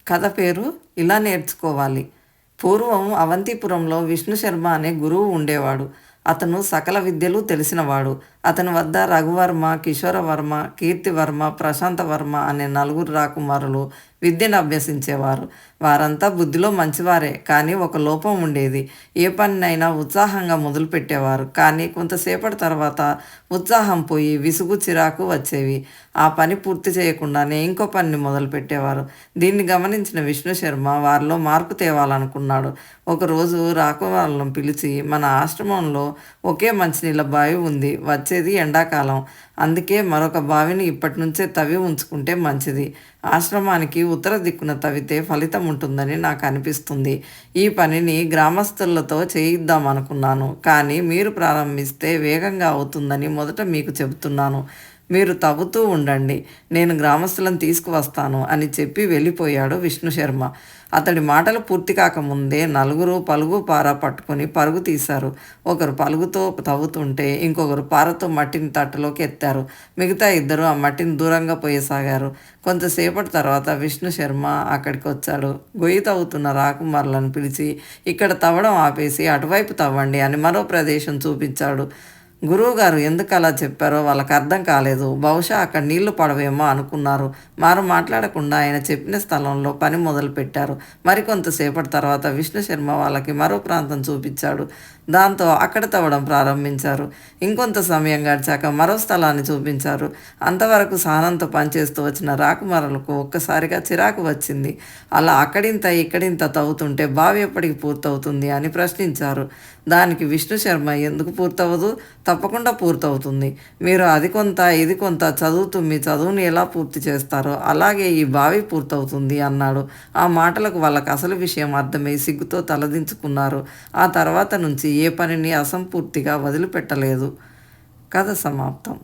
కథ పేరు ఇలా నేర్చుకోవాలి. పూర్వం అవంతిపురంలో విష్ణు శర్మ అనే గురువు ఉండేవాడు. అతను సకల విద్యలు తెలిసినవాడు. అతని వద్ద రఘువర్మ, కిశోరవర్మ, కీర్తివర్మ, ప్రశాంతవర్మ అనే నలుగురు రాకుమారులు విద్యను అభ్యసించేవారు. వారంతా బుద్ధిలో మంచివారే, కానీ ఒక లోపం ఉండేది. ఏ పనినైనా ఉత్సాహంగా మొదలుపెట్టేవారు, కానీ కొంతసేపటి తర్వాత ఉత్సాహం పోయి విసుగు, చిరాకు వచ్చేవి. ఆ పని పూర్తి చేయకుండానే ఇంకో పనిని మొదలుపెట్టేవారు. దీన్ని గమనించిన విష్ణు శర్మ వారిలో మార్పు తేవాలనుకున్నాడు. ఒకరోజు రాకుమారులను పిలిచి, మన ఆశ్రమంలో ఒకే మంచినీళ్ళ బావి ఉంది. వచ్చేది ఎండాకాలం, అందుకే మరొక బావిని ఇప్పటి నుంచే తవ్వి ఉంచుకుంటే మంచిది. ఆశ్రమానికి ఉత్తర దిక్కున తవ్వితే ఫలితం ఉంటుందని నాకు అనిపిస్తుంది. ఈ పనిని గ్రామస్తులతో చేయిద్దాం అనుకున్నాను, కానీ మీరు ప్రారంభిస్తే వేగంగా అవుతుందని మొదట మీకు చెబుతున్నాను. మీరు తవ్వుతూ ఉండండి, నేను గ్రామస్తులను తీసుకువస్తాను అని చెప్పి వెళ్ళిపోయాడు విష్ణు శర్మ. అతడి మాటలు పూర్తి కాకముందే నలుగురు పలుగు పార పట్టుకొని పరుగు తీశారు. ఒకరు పలుగుతో తవ్వుతుంటే ఇంకొకరు పారతో మట్టిని తట్టలోకి ఎత్తారు. మిగతా ఇద్దరు ఆ మట్టిని దూరంగా పోయసాగారు. కొంతసేపటి తర్వాత విష్ణు శర్మ అక్కడికి వచ్చాడు. గొయ్యి తవ్వుతున్న రాకుమారులను పిలిచి, ఇక్కడ తవ్వడం ఆపేసి అటువైపు తవ్వండి అని మరో ప్రదేశం చూపించాడు. గురువుగారు ఎందుకు అలా చెప్పారో వాళ్ళకి అర్థం కాలేదు. బహుశా అక్కడ నీళ్లు పడవేమో అనుకున్నారు. మారు మాట్లాడకుండా ఆయన చెప్పిన స్థలంలో పని మొదలుపెట్టారు. మరికొంతసేపటి తర్వాత విష్ణు శర్మ వాళ్ళకి మరో ప్రాంతం చూపించాడు. దాంతో అక్కడ తవ్వడం ప్రారంభించారు. ఇంకొంత సమయం గడిచాక మరో స్థలాన్ని చూపించారు. అంతవరకు సహనంతో పనిచేస్తూ వచ్చిన రాకుమారులకు ఒక్కసారిగా చిరాకు వచ్చింది. అలా అక్కడింత ఇక్కడింత తవ్వుతుంటే బావి ఎప్పటికి పూర్తవుతుంది అని ప్రశ్నించారు. దానికి విష్ణు శర్మ, ఎందుకు పూర్తవదు? తప్పకుండా పూర్తవుతుంది. మీరు అది కొంత ఇది కొంత చదువుతూ మీ చదువుని ఎలా పూర్తి చేస్తారో అలాగే ఈ బావి పూర్తవుతుంది అన్నాడు. ఆ మాటలకు వాళ్ళకి అసలు విషయం అర్థమై సిగ్గుతో తలదించుకున్నారు. ఆ తర్వాత నుంచి ఏ పనిని అసంపూర్తిగా వదిలిపెట్టలేదు. కథ సమాప్తం.